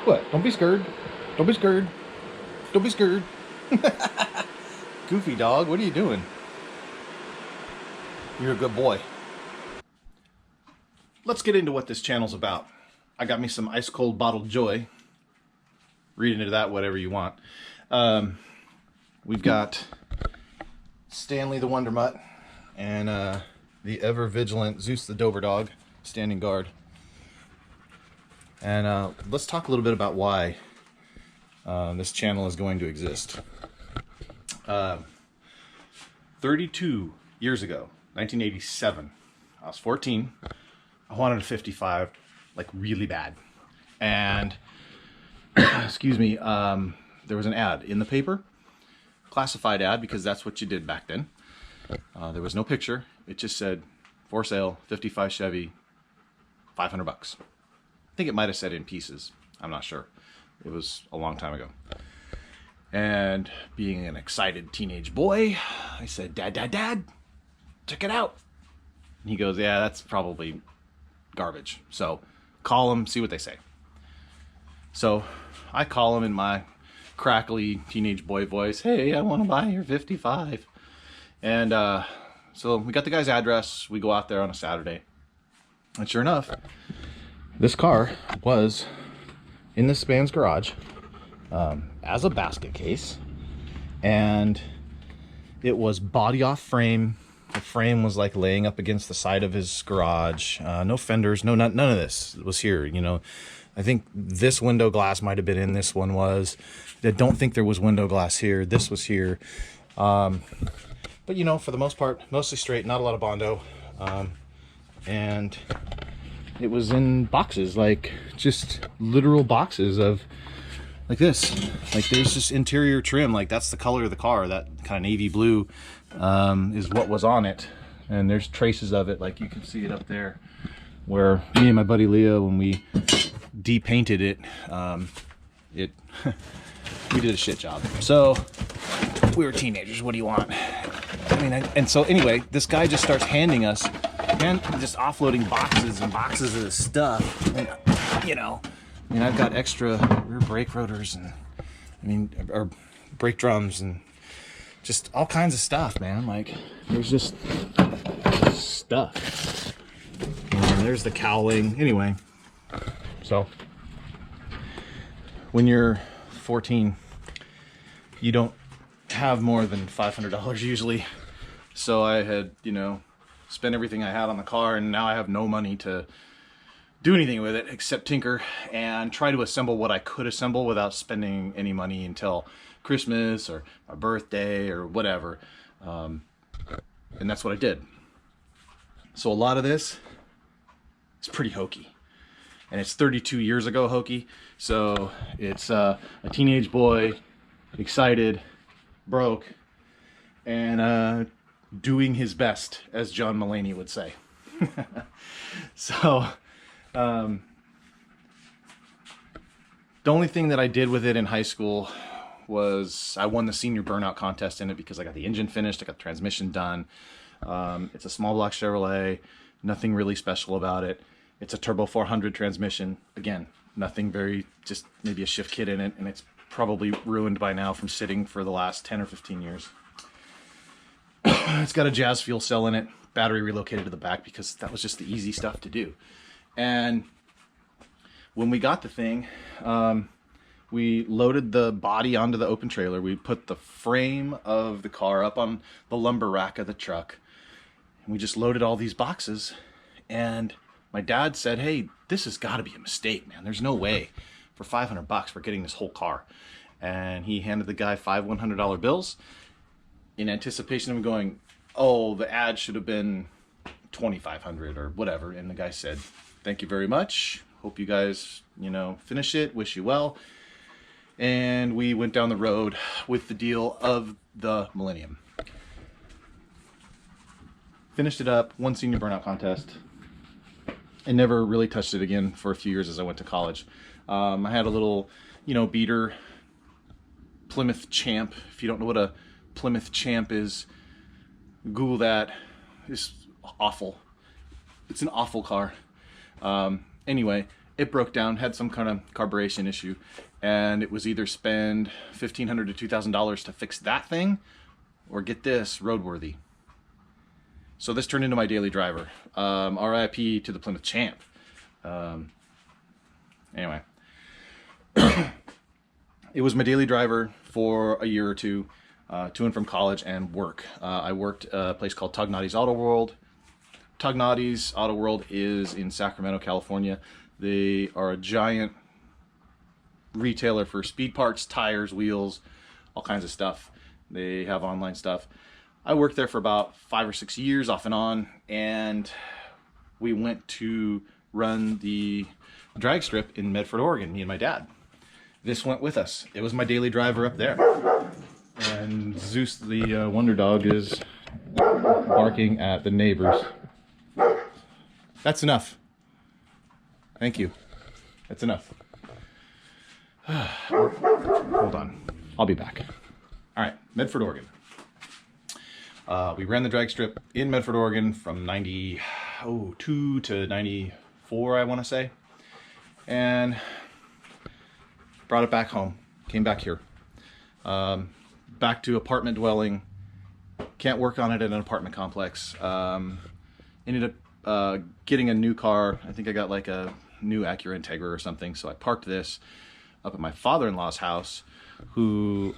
What? Don't be scared. Don't be scared. Don't be scared. Goofy dog, what are you doing? You're a good boy. Let's get into what this channel's about. I got me some ice cold bottled joy. Read into that whatever you want. We've got Stanley the Wonder Mutt and the ever vigilant Zeus the Dober dog standing guard. And let's talk a little bit about why this channel is going to exist. 32 years ago, 1987, I was 14. I wanted a 55, like really bad. And, excuse me, there was an ad in the paper, classified ad, because that's what you did back then. There was no picture. It just said, for sale, 55 Chevy, 500 bucks. I think it might have said in pieces. I'm not sure. It was a long time ago. And being an excited teenage boy, I said, Dad, check it out. And he goes, yeah, that's probably garbage. So call them, see what they say. So I call him in my crackly teenage boy voice. Hey, I want to buy your 55. And so we got the guy's address. We go out there on a Saturday. And sure enough, this car was in this man's garage as a basket case. And it was body off frame. The frame was like laying up against the side of his garage. No fenders, none of this was here, you know. I think this window glass might have been in, this one was. I don't think there was window glass here. This was here. But you know, for the most part, mostly straight, not a lot of Bondo. And it was in boxes, like just literal boxes of like this. Like there's just interior trim, like that's the color of the car, that kind of navy blue is what was on it. And there's traces of it, like you can see it up there, where me and my buddy Leo, when we depainted it, we did a shit job. So we were teenagers, what do you want? I mean, and so anyway, this guy just starts handing us, just offloading boxes and boxes of this stuff. And, you know, I mean, I've got extra rear brake rotors and, or brake drums and just all kinds of stuff, man. Like, there's just stuff. And there's the cowling. Anyway, so when you're 14, you don't have more than $500 usually. So I had, you know, spent everything I had on the car, and now I have no money to do anything with it except tinker and try to assemble what I could assemble without spending any money until Christmas or my birthday or whatever. And that's what I did. So a lot of this is pretty hokey. And it's 32 years ago hokey. So it's a teenage boy, excited, broke, and doing his best, as John Mulaney would say. So the only thing that I did with it in high school was I won the senior burnout contest in it because I got the engine finished, I got the transmission done. It's a small block Chevrolet, nothing really special about it. It's a turbo 400 transmission. Again, nothing very, just maybe a shift kit in it, and it's probably ruined by now from sitting for the last 10 or 15 years. It's got a Jazz fuel cell in it, battery relocated to the back because that was just the easy stuff to do. And when we got the thing, we loaded the body onto the open trailer. We put the frame of the car up on the lumber rack of the truck. And we just loaded all these boxes. And my dad said, hey, this has got to be a mistake, man. There's no way for 500 bucks we're getting this whole car. And he handed the guy 5 $100 bills in anticipation of him going, oh, the ad should have been 2,500 or whatever. And the guy said, thank you very much. Hope you guys, you know, finish it. Wish you well. And we went down the road with the deal of the Millennium. Finished it up, won senior burnout contest, and never really touched it again for a few years as I went to college. I had a little, you know, beater Plymouth Champ. If you don't know what a Plymouth Champ is, Google that. It's awful. It's an awful car. Anyway, it broke down, had some kind of carburation issue, and it was either spend $1,500 to $2,000 to fix that thing, or get this, roadworthy. So this turned into my daily driver. RIP to the Plymouth Champ. Anyway, it was my daily driver for a year or two, to and from college and work. I worked at a place called Tognotti's Auto World. Tognotti's Auto World is in Sacramento, California. They are a giant retailer for speed parts, tires, wheels, all kinds of stuff. They have online stuff. I worked there for about 5 or 6 years off and on, and we went to run the drag strip in Medford, Oregon, me and my dad. This went with us. It was my daily driver up there. And Zeus the Wonder Dog is barking at the neighbors. That's enough. Thank you. That's enough. Hold on. I'll be back. All right, Medford, Oregon. We ran the drag strip in Medford, Oregon from 92 to 94, I want to say. And brought it back home. Came back here. Back to apartment dwelling. Can't work on it in an apartment complex. Ended up getting a new car. I think I got like a new Acura Integra or something. So I parked this up at my father-in-law's house, who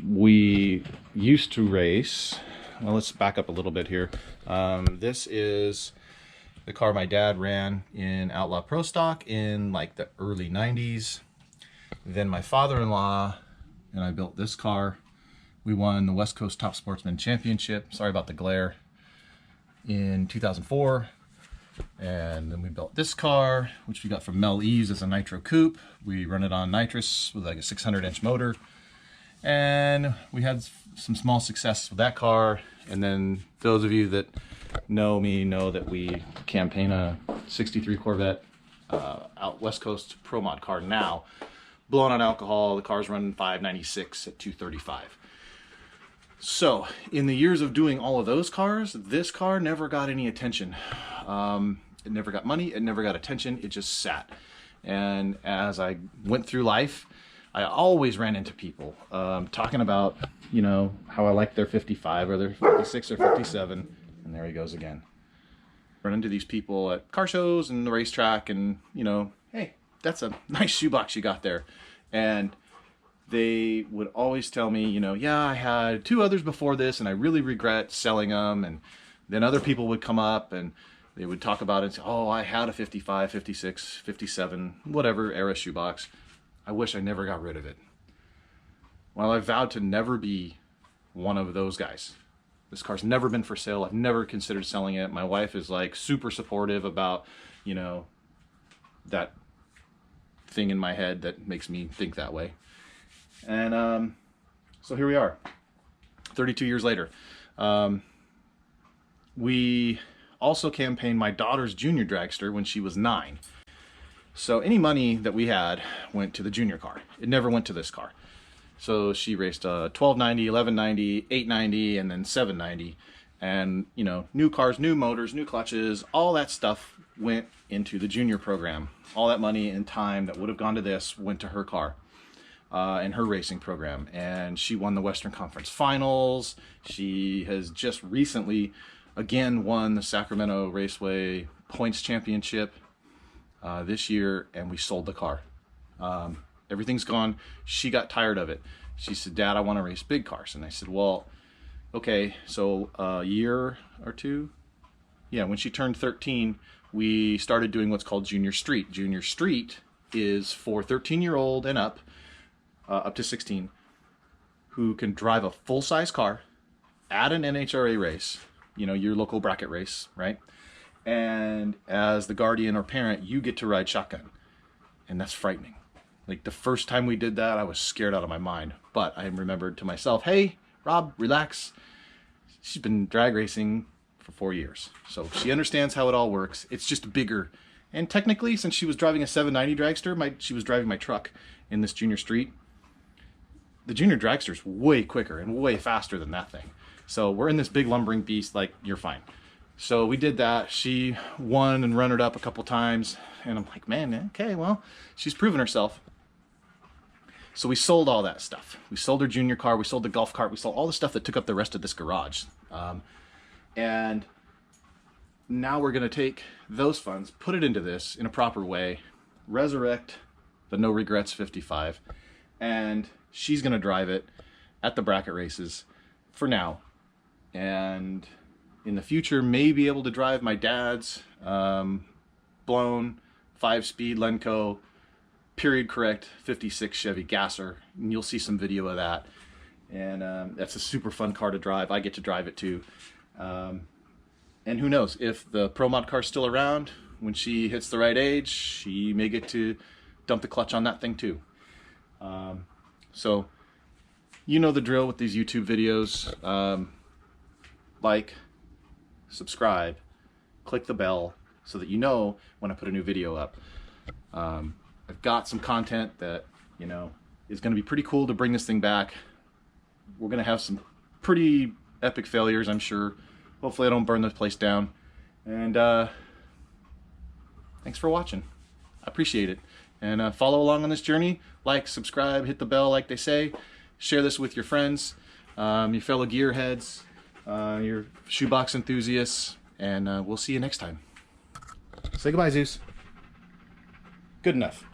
we used to race. Well, let's back up a little bit here. This is the car my dad ran in Outlaw Pro Stock in like the early 90s. Then my father-in-law and I built this car. We won the West Coast Top Sportsman Championship. Sorry about the glare. In 2004. And then we built this car, which we got from Mel Eves as a Nitro Coupe. We run it on nitrous with like a 600-inch motor. And we had some small success with that car. And then those of you that know me know that we campaign a 63 Corvette out West Coast Pro Mod car now. Blown on alcohol, the car's running 596 at 235. So in the years of doing all of those cars, this car never got any attention. It never got money, it never got attention, it just sat. And as I went through life, I always ran into people talking about, you know, how I like their 55 or their 56 or 57. And there he goes again. Run into these people at car shows and the racetrack and, you know, hey, that's a nice shoebox you got there. And they would always tell me, you know, yeah, I had 2 others before this and I really regret selling them. And then other people would come up and they would talk about it and say, oh, I had a 55, 56, 57, whatever era shoebox. I wish I never got rid of it. Well, I vowed to never be one of those guys. This car's never been for sale. I've never considered selling it. My wife is like super supportive about, you know, that thing in my head that makes me think that way. And so here we are, 32 years later. We also campaigned my daughter's junior dragster when she was 9. So any money that we had went to the junior car. It never went to this car. So she raced a 1290, 1190, 890, and then 790. And, you know, new cars, new motors, new clutches, all that stuff went into the junior program. All that money and time that would have gone to this went to her car and her racing program. And she won the Western Conference Finals. She has just recently, again, won the Sacramento Raceway Points Championship this year, and we sold the car. Everything's gone. She got tired of it. She said, Dad, I want to race big cars. And I said, well, okay, so a year or two, yeah, when she turned 13, we started doing what's called Junior Street. Junior Street is for 13-year-old and up to 16, who can drive a full-size car at an NHRA race, you know, your local bracket race, right? And as the guardian or parent, you get to ride shotgun. And that's frightening. Like the first time we did that, I was scared out of my mind. But I remembered to myself, hey, Rob, relax. She's been drag racing for 4 years. So she understands how it all works. It's just bigger. And technically, since she was driving a 790 dragster, she was driving my truck in this Junior Street. The Junior dragster is way quicker and way faster than that thing. So we're in this big lumbering beast, like, you're fine. So we did that. She won and runnered up a couple times, and I'm like, man, okay, well, she's proven herself. So we sold all that stuff. We sold her junior car, we sold the golf cart, we sold all the stuff that took up the rest of this garage. And now we're gonna take those funds, put it into this in a proper way, resurrect the No Regrets 55, and she's gonna drive it at the bracket races for now. And in the future, may be able to drive my dad's blown 5-speed Lenco period correct 56 Chevy Gasser, and you'll see some video of that. And that's a super fun car to drive. I get to drive it too. And who knows, if the Pro Mod car's still around, when she hits the right age, she may get to dump the clutch on that thing too. So you know the drill with these YouTube videos. Like, subscribe, click the bell so that you know when I put a new video up. I've got some content that, you know, is going to be pretty cool to bring this thing back. We're going to have some pretty epic failures, I'm sure. Hopefully I don't burn this place down. And thanks for watching. I appreciate it. And follow along on this journey. Like, subscribe, hit the bell like they say. Share this with your friends, your fellow gearheads, your shoebox enthusiasts. And we'll see you next time. Say goodbye, Zeus. Good enough.